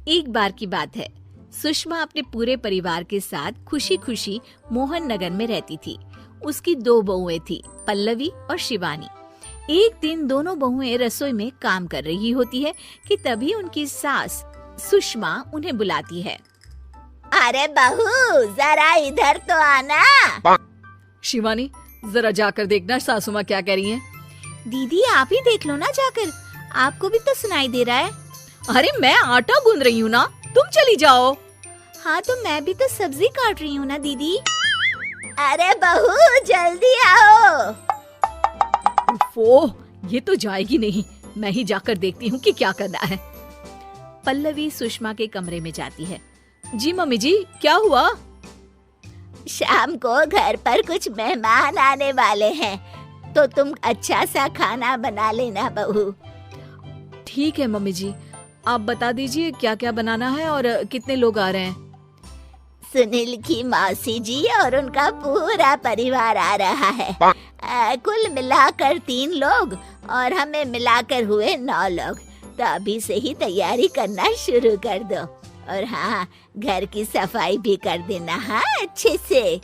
एक बार की बात है, सुषमा अपने पूरे परिवार के साथ खुशी खुशी मोहन नगर में रहती थी। उसकी 2 बहुएं थी, पल्लवी और शिवानी। एक दिन दोनों बहुएं रसोई में काम कर रही होती है कि तभी उनकी सास सुषमा उन्हें बुलाती है। अरे बहू, जरा इधर तो आना। शिवानी, जरा जाकर देखना सासू माँ क्या कह रही हैं। दीदी आप ही देख लो ना जाकर, आपको भी तो सुनाई दे रहा है। अरे मैं आटा गूंद रही हूँ ना, तुम चली जाओ। हाँ तो मैं भी तो सब्जी काट रही हूँ ना दीदी। अरे बहू, जल्दी आओ। वो ये तो जाएगी नहीं, मैं ही जाकर देखती हूँ कि क्या करना है। पल्लवी सुषमा के कमरे में जाती है। जी मम्मी जी, क्या हुआ? शाम को घर पर कुछ मेहमान आने वाले हैं, तो तुम अच्छा सा खाना बना लेना बहू। ठीक है मम्मी जी, आप बता दीजिए क्या क्या बनाना है और कितने लोग आ रहे हैं। सुनील की मौसी जी और उनका पूरा परिवार आ रहा है। कुल मिलाकर 3 लोग और हमें मिलाकर हुए 9 लोग। तो अभी से ही तैयारी करना शुरू कर दो। और हाँ, घर की सफाई भी कर देना, हाँ, अच्छे से।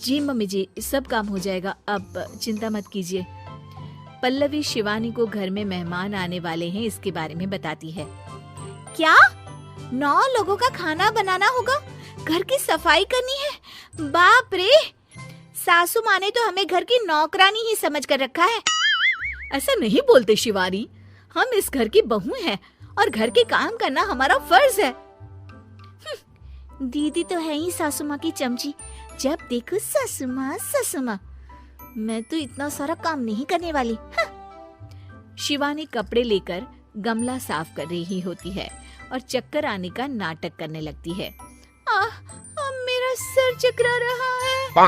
जी मम्मी जी, सब काम हो जाएगा, आप चिंता मत कीजिए। पल्लवी शिवानी को घर में मेहमान आने वाले हैं इसके बारे में बताती है। क्या 9 लोगों का खाना बनाना होगा, घर की सफाई करनी है? बाप रे, सासू माँ ने तो हमें घर की नौकरानी ही समझ कर रखा है। ऐसा नहीं बोलते शिवानी, हम इस घर की बहू हैं और घर के काम करना हमारा फर्ज है। दीदी तो है ही सासू माँ की चमची, जब देखो सासू माँ सासू माँ। मैं तो इतना सारा काम नहीं करने वाली। शिवानी कपड़े लेकर गमला साफ कर रही होती है और चक्कर आने का नाटक करने लगती है। मेरा सर चकरा रहा है।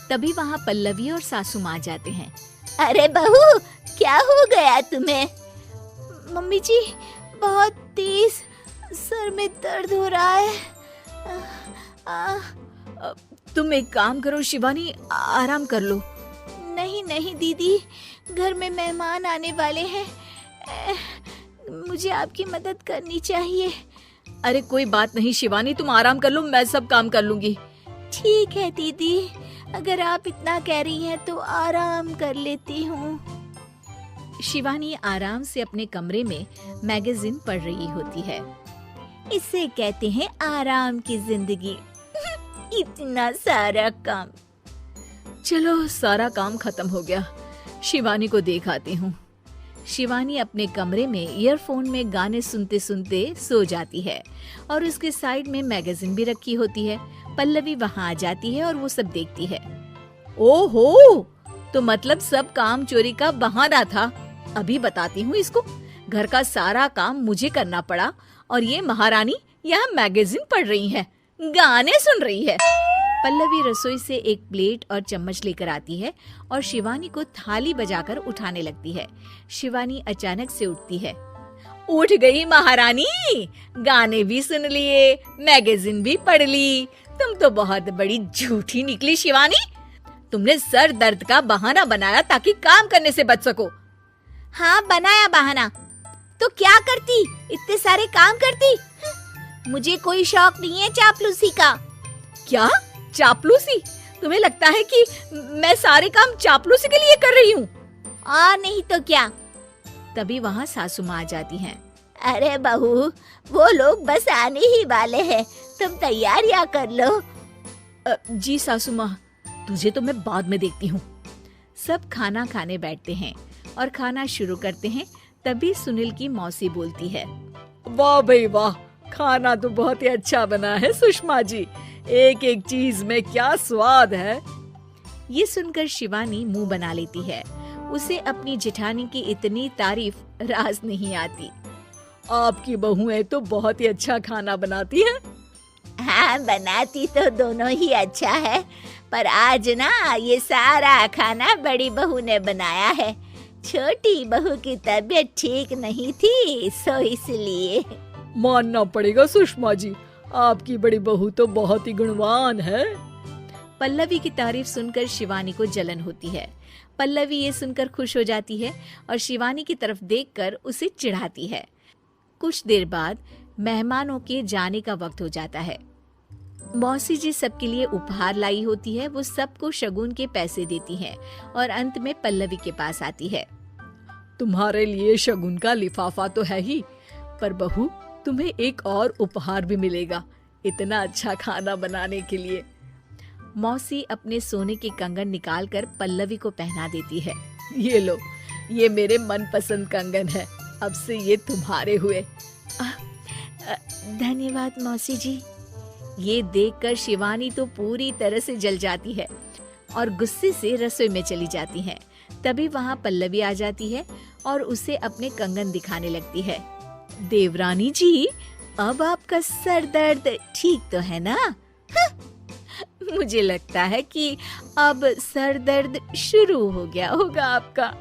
तभी वहाँ पल्लवी और सासू माँ जाते हैं। अरे बहू, क्या हो गया तुम्हें? मम्मी जी, बहुत तेज सर में दर्द हो रहा है। तुम एक काम करो शिवानी, आराम कर लो। नहीं नहीं दीदी, घर में मेहमान आने वाले हैं, मुझे आपकी मदद करनी चाहिए। अरे कोई बात नहीं शिवानी, तुम आराम कर लो, मैं सब काम कर लूंगी। ठीक है दीदी, अगर आप इतना कह रही हैं तो आराम कर लेती हूँ। शिवानी आराम से अपने कमरे में मैगजीन पढ़ रही होती है। इसे कहते हैं आराम की जिंदगी। इतना सारा काम। चलो सारा काम खत्म हो गया, शिवानी को देख आती हूँ। शिवानी अपने कमरे में ईयरफोन में गाने सुनते सुनते सो जाती है और उसके साइड में मैगजीन भी रखी होती है। पल्लवी वहाँ आ जाती है और वो सब देखती है। ओहो, तो मतलब सब काम चोरी का बहाना था। अभी बताती हूँ इसको। घर का सारा काम मुझे करना पड़ा और ये महारानी यहाँ मैगजीन पढ़ रही है, गाने सुन रही है। पल्लवी रसोई से एक प्लेट और चम्मच लेकर आती है और शिवानी को थाली बजाकर उठाने लगती है। शिवानी अचानक से उठती है। उठ गई महारानी, गाने भी सुन लिए, मैगजीन भी पढ़ ली। तुम तो बहुत बड़ी झूठी निकली शिवानी। तुमने सर दर्द का बहाना बनाया ताकि काम करने से बच सको। हाँ बनाया बहाना, तो क्या करती, इतने सारे काम करती। मुझे कोई शौक नहीं है चापलूसी का। क्या चापलूसी? तुम्हें लगता है कि मैं सारे काम चापलूसी के लिए कर रही हूँ? और नहीं तो क्या। तभी वहाँ सासू माँ आ जाती हैं। अरे बहू, वो लोग बस आने ही वाले हैं, तुम तैयारियां कर लो। जी सासू माँ, तुझे तो मैं बाद में देखती हूँ। सब खाना खाने बैठते हैं और खाना शुरू करते हैं। तभी सुनील की मौसी बोलती है। वाह भाई वाह, खाना तो बहुत ही अच्छा बना है सुषमा जी, एक एक चीज में क्या स्वाद है। ये सुनकर शिवानी मुंह बना लेती है। उसे अपनी जेठानी की इतनी तारीफ रास नहीं आती। आपकी बहुएं तो बहुत ही अच्छा खाना बनाती हैं। हाँ, बनाती तो दोनों ही अच्छा है, पर आज ना ये सारा खाना बड़ी बहू ने बनाया है। छोटी बहू की तबीयत ठीक नहीं थी, सो इसलिए। मानना पड़ेगा सुषमा जी, आपकी बड़ी बहू तो बहुत ही गुणवान है। पल्लवी की तारीफ सुनकर शिवानी को जलन होती है। पल्लवी ये सुनकर खुश हो जाती है और शिवानी की तरफ देखकर उसे चिढ़ाती है। कुछ देर बाद मेहमानों के जाने का वक्त हो जाता है। मौसी जी सबके लिए उपहार लाई होती है। वो सबको शगुन के पैसे देती हैं और अंत में पल्लवी के पास आती है। तुम्हारे लिए शगुन का लिफाफा तो है ही, पर बहू तुम्हें एक और उपहार भी मिलेगा इतना अच्छा खाना बनाने के लिए। मौसी अपने सोने के कंगन निकालकर पल्लवी को पहना देती है। ये लो, ये मेरे मनपसंद कंगन है, अब से ये तुम्हारे हुए। धन्यवाद मौसी जी। ये देखकर शिवानी तो पूरी तरह से जल जाती है और गुस्से से रसोई में चली जाती है। तभी वहाँ पल्लवी आ जाती है और उसे अपने कंगन दिखाने लगती है। देवरानी जी, अब आपका सर दर्द ठीक तो है ना? मुझे लगता है कि अब सर दर्द शुरू हो गया होगा आपका।